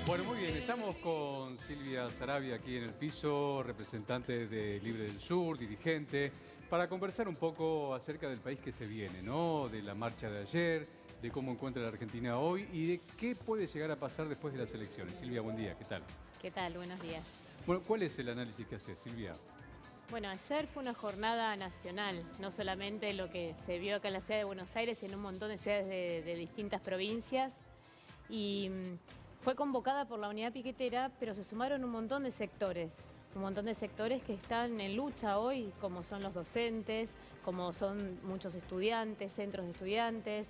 Bueno, muy bien, estamos con Silvia Sarabia aquí en el piso, representante de Libre del Sur, dirigente, para conversar un poco acerca del país que se viene, ¿no? De la marcha de ayer, de cómo encuentra la Argentina hoy y de qué puede llegar a pasar después de las elecciones. Silvia, buen día, ¿qué tal? ¿Qué tal? Buenos días. Bueno, ¿cuál es el análisis que haces, Silvia? Bueno, ayer fue una jornada nacional, no solamente lo que se vio acá en la ciudad de Buenos Aires, sino un montón de ciudades de distintas provincias. Y fue convocada por la unidad piquetera, pero se sumaron un montón de sectores que están en lucha hoy, como son los docentes, como son muchos estudiantes, centros de estudiantes,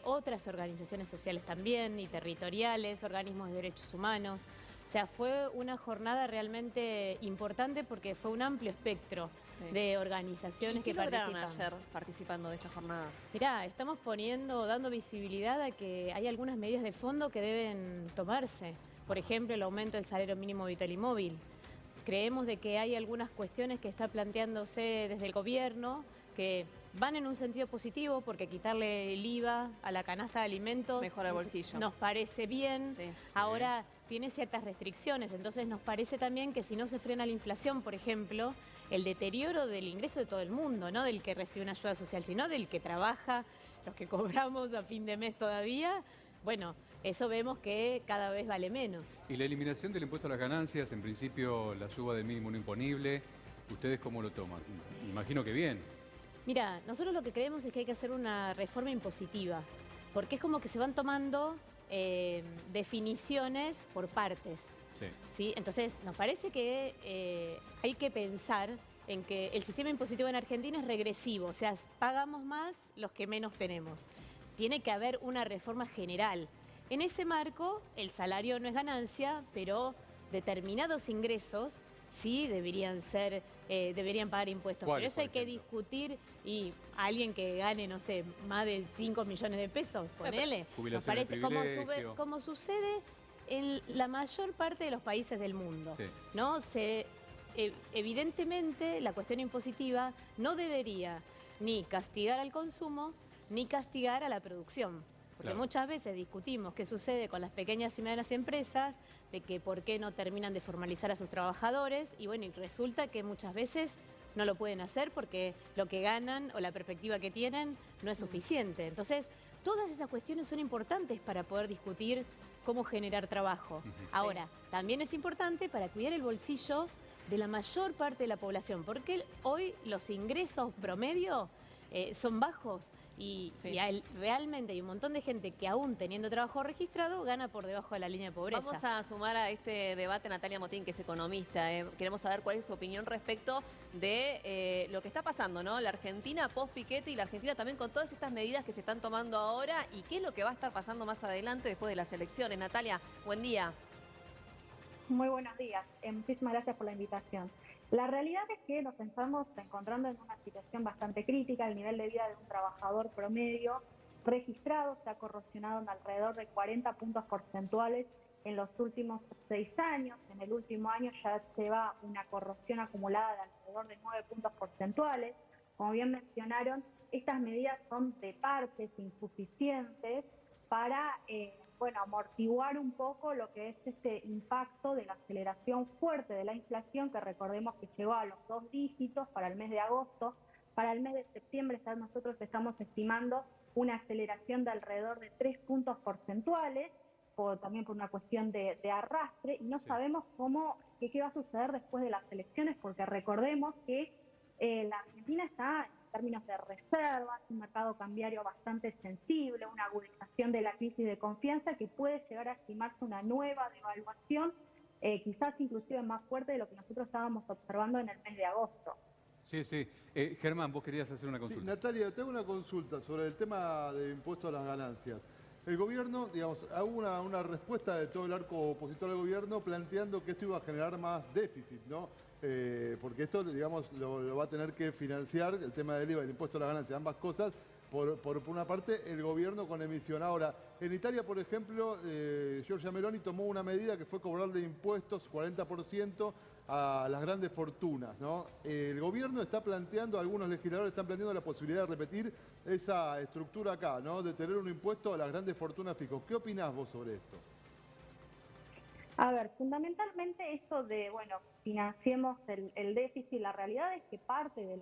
otras organizaciones sociales también y territoriales, organismos de derechos humanos. O sea, fue una jornada realmente importante porque fue un amplio espectro de organizaciones que lograron participamos. ayer participando de esta jornada? Mirá, estamos dando visibilidad a que hay algunas medidas de fondo que deben tomarse. Por ejemplo, el aumento del salario mínimo vital y móvil. Creemos de que hay algunas cuestiones que está planteándose desde el gobierno que van en un sentido positivo porque quitarle el IVA a la canasta de alimentos Mejora el bolsillo. nos parece bien. Sí. Ahora tiene ciertas restricciones, entonces nos parece también que si no se frena la inflación, por ejemplo, el deterioro del ingreso de todo el mundo, no del que recibe una ayuda social, sino del que trabaja, los que cobramos a fin de mes todavía, bueno, eso vemos que cada vez vale menos. Y la eliminación del impuesto a las ganancias, en principio la suba del mínimo no imponible, ¿ustedes cómo lo toman? Imagino que bien. Mira, nosotros lo que creemos es que hay que hacer una reforma impositiva, porque es como que se van tomando definiciones por partes. Sí. ¿Sí? Entonces, nos parece que hay que pensar en que el sistema impositivo en Argentina es regresivo, o sea, pagamos más los que menos tenemos. Tiene que haber una reforma general. En ese marco, el salario no es ganancia, pero determinados ingresos sí deberían pagar impuestos. Pero eso hay que discutir y alguien que gane, no sé, más de 5 millones de pesos, ponele. Nos parece como sucede en la mayor parte de los países del mundo, sí. ¿No? Evidentemente, la cuestión impositiva no debería ni castigar al consumo, ni castigar a la producción. Porque muchas veces discutimos qué sucede con las pequeñas y medianas empresas, de que por qué no terminan de formalizar a sus trabajadores, y bueno, y resulta que muchas veces no lo pueden hacer porque lo que ganan o la perspectiva que tienen no es suficiente. Entonces, todas esas cuestiones son importantes para poder discutir cómo generar trabajo. Ahora, también es importante para cuidar el bolsillo de la mayor parte de la población, porque hoy los ingresos promedio son bajos y realmente hay un montón de gente que aún teniendo trabajo registrado gana por debajo de la línea de pobreza. Vamos a sumar a este debate Natalia Motín, que es economista. Queremos saber cuál es su opinión respecto de lo que está pasando, ¿no? La Argentina post-piquete y la Argentina también con todas estas medidas que se están tomando ahora y qué es lo que va a estar pasando más adelante después de las elecciones. Natalia, buen día. Muy buenos días. Muchísimas gracias por la invitación. La realidad es que nos estamos encontrando en una situación bastante crítica. El nivel de vida de un trabajador promedio registrado se ha corrosionado en alrededor de 40 puntos porcentuales en los últimos 6 años. En el último año ya lleva una corrosión acumulada de alrededor de 9 puntos porcentuales. Como bien mencionaron, estas medidas son de partes insuficientes para amortiguar un poco lo que es este impacto de la aceleración fuerte de la inflación, que recordemos que llegó a los 2 dígitos para el mes de agosto. Para el mes de septiembre nosotros estamos estimando una aceleración de alrededor de 3 puntos porcentuales, también por una cuestión de arrastre, y no sabemos qué va a suceder después de las elecciones, porque recordemos que la Argentina está en términos de reservas, un mercado cambiario bastante sensible, una agudización de la crisis de confianza que puede llegar a estimarse una nueva devaluación, quizás inclusive más fuerte de lo que nosotros estábamos observando en el mes de agosto. Sí, sí. Germán, vos querías hacer una consulta. Sí, Natalia, tengo una consulta sobre el tema de impuesto a las ganancias. El gobierno, digamos, hubo una respuesta de todo el arco opositor al gobierno planteando que esto iba a generar más déficit, ¿no? Porque esto, digamos, lo va a tener que financiar el tema del IVA, el impuesto a las ganancias, ambas cosas. Por una parte, el gobierno con emisión. Ahora, en Italia, por ejemplo, Giorgia Meloni tomó una medida que fue cobrarle impuestos 40% a las grandes fortunas, ¿no? El gobierno está planteando, algunos legisladores están planteando la posibilidad de repetir esa estructura acá, ¿no? De tener un impuesto a las grandes fortunas fijos. ¿Qué opinás vos sobre esto? A ver, fundamentalmente esto de, bueno, financiemos el déficit, la realidad es que parte de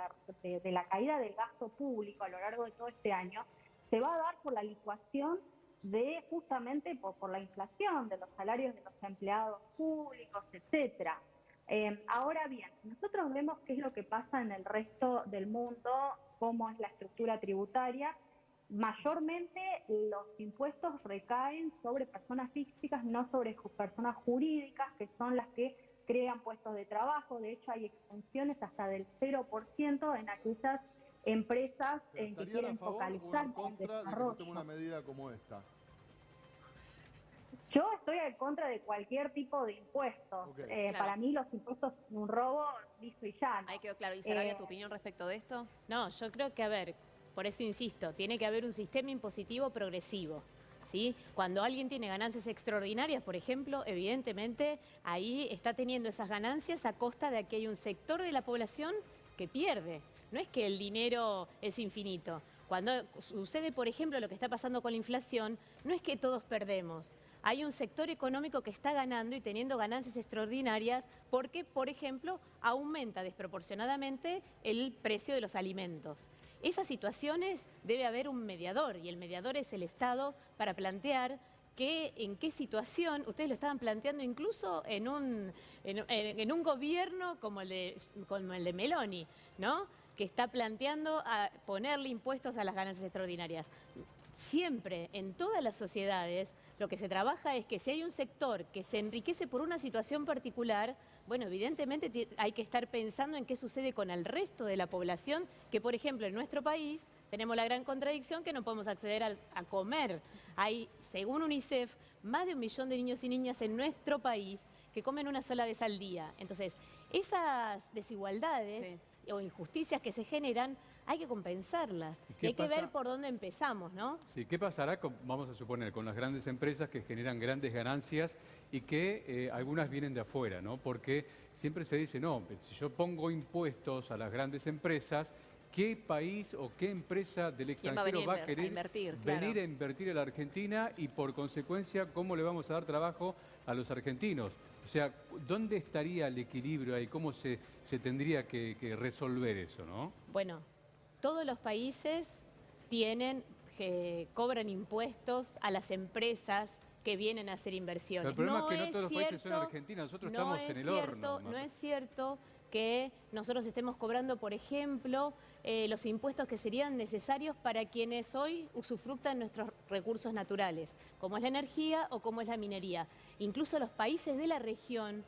la caída del gasto público a lo largo de todo este año se va a dar por la licuación de justamente por la inflación de los salarios de los empleados públicos, etcétera. Ahora bien, nosotros vemos qué es lo que pasa en el resto del mundo, cómo es la estructura tributaria. Mayormente los impuestos recaen sobre personas físicas, no sobre personas jurídicas, que son las que crean puestos de trabajo. De hecho, hay exenciones hasta del 0% en aquellas empresas ¿Pero en que estarían a quieren favor o focalizar en el contra de que se tome una desarrollo? medida como esta? Yo estoy en contra de cualquier tipo de impuestos. Ok. Claro. Para mí los impuestos son un robo listo y llano. Ahí quedó claro. ¿Y Eh, Sarabia, tu opinión respecto de esto? No, yo creo que, a ver, por eso insisto, tiene que haber un sistema impositivo progresivo. ¿Sí? Cuando alguien tiene ganancias extraordinarias, por ejemplo, evidentemente ahí está teniendo esas ganancias a costa de que hay un sector de la población que pierde. No es que el dinero es infinito. Cuando sucede, por ejemplo, lo que está pasando con la inflación, no es que todos perdemos. Hay un sector económico que está ganando y teniendo ganancias extraordinarias porque, por ejemplo, aumenta desproporcionadamente el precio de los alimentos. Esas situaciones debe haber un mediador y el mediador es el Estado para plantear en qué situación, ustedes lo estaban planteando incluso en un gobierno como el de Meloni, ¿no? Que está planteando a ponerle impuestos a las ganancias extraordinarias. Siempre, en todas las sociedades, lo que se trabaja es que si hay un sector que se enriquece por una situación particular, bueno, evidentemente hay que estar pensando en qué sucede con el resto de la población, que por ejemplo en nuestro país tenemos la gran contradicción que no podemos acceder a comer. Hay, según UNICEF, más de 1 millón de niños y niñas en nuestro país que comen una sola vez al día. Entonces, esas desigualdades o injusticias que se generan, hay que compensarlas. ¿Y qué hay que pasa? ver por dónde empezamos, ¿no? Sí, ¿qué pasará, vamos a suponer, con las grandes empresas que generan grandes ganancias y que algunas vienen de afuera, ¿no? Porque siempre se dice, no, si yo pongo impuestos a las grandes empresas, ¿qué país o qué empresa del ¿Quién va a extranjero venir va a a querer invertir? Claro. venir a invertir en la Argentina y por consecuencia cómo le vamos a dar trabajo a los argentinos? O sea, ¿dónde estaría el equilibrio ahí? ¿Cómo se tendría que resolver eso, no? Bueno, todos los países cobran impuestos a las empresas que vienen a hacer inversiones. Pero el problema es que no todos los países son Argentina, nosotros estamos en el horno. No es cierto que nosotros estemos cobrando, por ejemplo, los impuestos que serían necesarios para quienes hoy usufructan nuestros recursos naturales, como es la energía o como es la minería. Incluso los países de la región,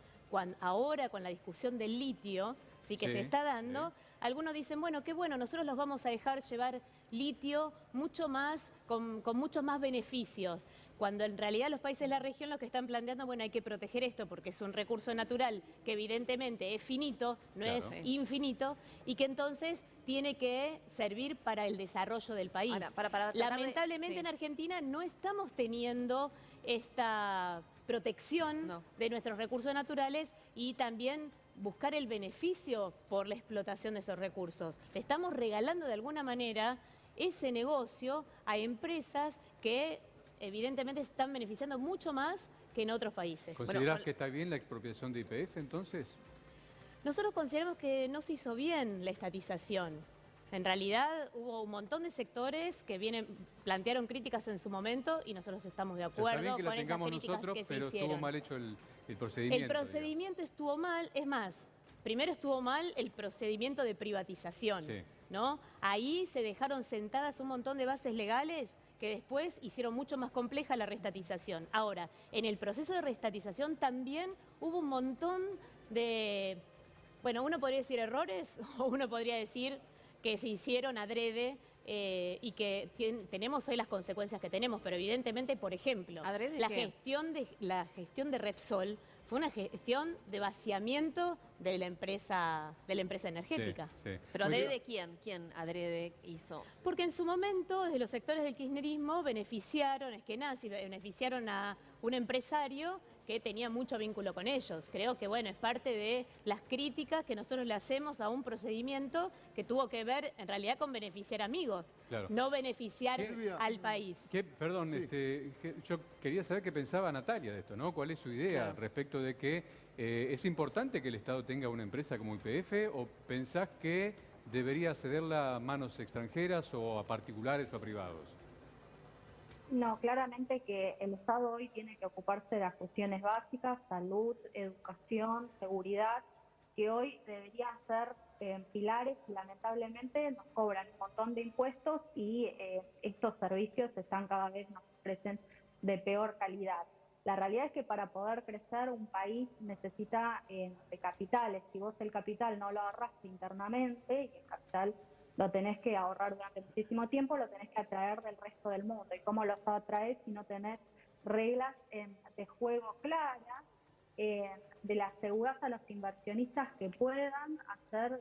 ahora con la discusión del litio, sí que se está dando, algunos dicen, bueno, qué bueno, nosotros los vamos a dejar llevar litio mucho más, con muchos más beneficios. Cuando en realidad los países de la región lo que están planteando, bueno, hay que proteger esto porque es un recurso natural que evidentemente es finito, no es infinito, y que entonces tiene que servir para el desarrollo del país. Ahora, Lamentablemente en Argentina no estamos teniendo esta protección de nuestros recursos naturales y también buscar el beneficio por la explotación de esos recursos. Le estamos regalando de alguna manera ese negocio a empresas que evidentemente se están beneficiando mucho más que en otros países. ¿Considerás que está bien la expropiación de YPF entonces? Nosotros consideramos que no se hizo bien la estatización. En realidad hubo un montón de sectores que plantearon críticas en su momento y nosotros estamos de acuerdo Está bien que la con esas tengamos críticas nosotros, que se pero hicieron. estuvo mal hecho el procedimiento. El procedimiento estuvo mal, es más, primero estuvo mal el procedimiento de privatización, ¿no? Ahí se dejaron sentadas un montón de bases legales que después hicieron mucho más compleja la reestatización. Ahora, en el proceso de reestatización también hubo un montón de, bueno, uno podría decir errores o uno podría decir que se hicieron adrede y que tenemos hoy las consecuencias que tenemos, pero evidentemente, por ejemplo, la gestión de Repsol fue una gestión de vaciamiento de la empresa energética. ¿Pero adrede de quién? ¿Quién adrede hizo? Porque en su momento, desde los sectores del kirchnerismo, beneficiaron a un empresario que tenía mucho vínculo con ellos. Creo que, bueno, es parte de las críticas que nosotros le hacemos a un procedimiento que tuvo que ver, en realidad, con beneficiar amigos, Claro. no beneficiar Silvia, al país. Perdón, Sí. yo quería saber qué pensaba Natalia de esto, ¿no? ¿Cuál es su idea Claro. respecto de que es importante que el Estado tenga una empresa como YPF o pensás que debería cederla a manos extranjeras o a particulares o a privados? No, claramente que el Estado hoy tiene que ocuparse de las cuestiones básicas, salud, educación, seguridad, que hoy deberían ser pilares y lamentablemente nos cobran un montón de impuestos y estos servicios están cada vez nos ofrecen de peor calidad. La realidad es que para poder crecer un país necesita de capitales. Si vos el capital no lo ahorraste internamente y el capital lo tenés que ahorrar durante muchísimo tiempo, lo tenés que atraer del resto del mundo. ¿Y cómo los atraes si no tenés reglas de juego claras? De las asegurás a los inversionistas que puedan hacer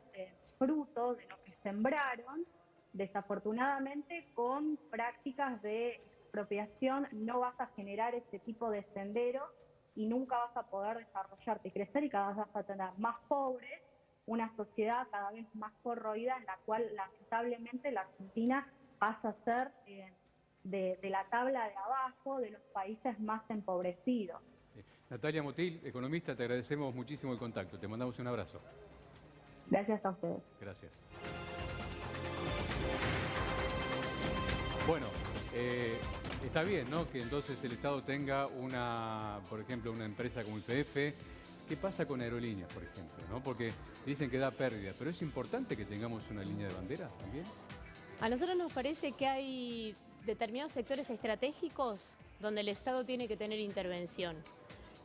fruto de lo que sembraron. Desafortunadamente, con prácticas de expropiación no vas a generar ese tipo de sendero y nunca vas a poder desarrollarte y crecer y cada vez vas a tener más pobres, una sociedad cada vez más corroída en la cual lamentablemente la Argentina pasa a ser de la tabla de abajo de los países más empobrecidos. Natalia Motil, economista, te agradecemos muchísimo el contacto. Te mandamos un abrazo. Gracias a ustedes. Gracias. Bueno, está bien, ¿no? Que entonces el Estado tenga por ejemplo, una empresa como YPF. ¿Qué pasa con aerolíneas, por ejemplo, ¿no? Porque dicen que da pérdida, pero es importante que tengamos una línea de bandera también. A nosotros nos parece que hay determinados sectores estratégicos donde el Estado tiene que tener intervención.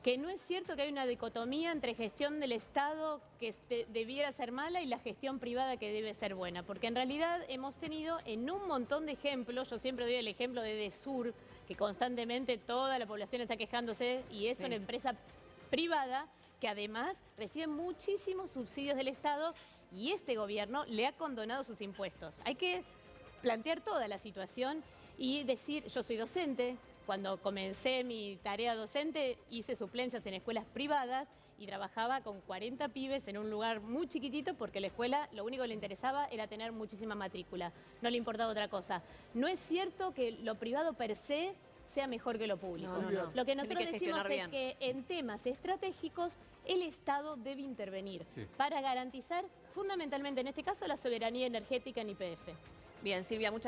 Que no es cierto que hay una dicotomía entre gestión del Estado que debiera ser mala y la gestión privada que debe ser buena, porque en realidad hemos tenido en un montón de ejemplos, yo siempre doy el ejemplo de Edesur, que constantemente toda la población está quejándose y es una empresa privada que además recibe muchísimos subsidios del Estado y este gobierno le ha condonado sus impuestos. Hay que plantear toda la situación y decir, yo soy docente. Cuando comencé mi tarea docente hice suplencias en escuelas privadas y trabajaba con 40 pibes en un lugar muy chiquitito porque la escuela lo único que le interesaba era tener muchísima matrícula, no le importaba otra cosa. No es cierto que lo privado per se sea mejor que lo público. No. Lo que nosotros Tiene que decimos gestionar es que en temas estratégicos el Estado debe intervenir para garantizar fundamentalmente en este caso la soberanía energética en YPF. Bien, Silvia, muchas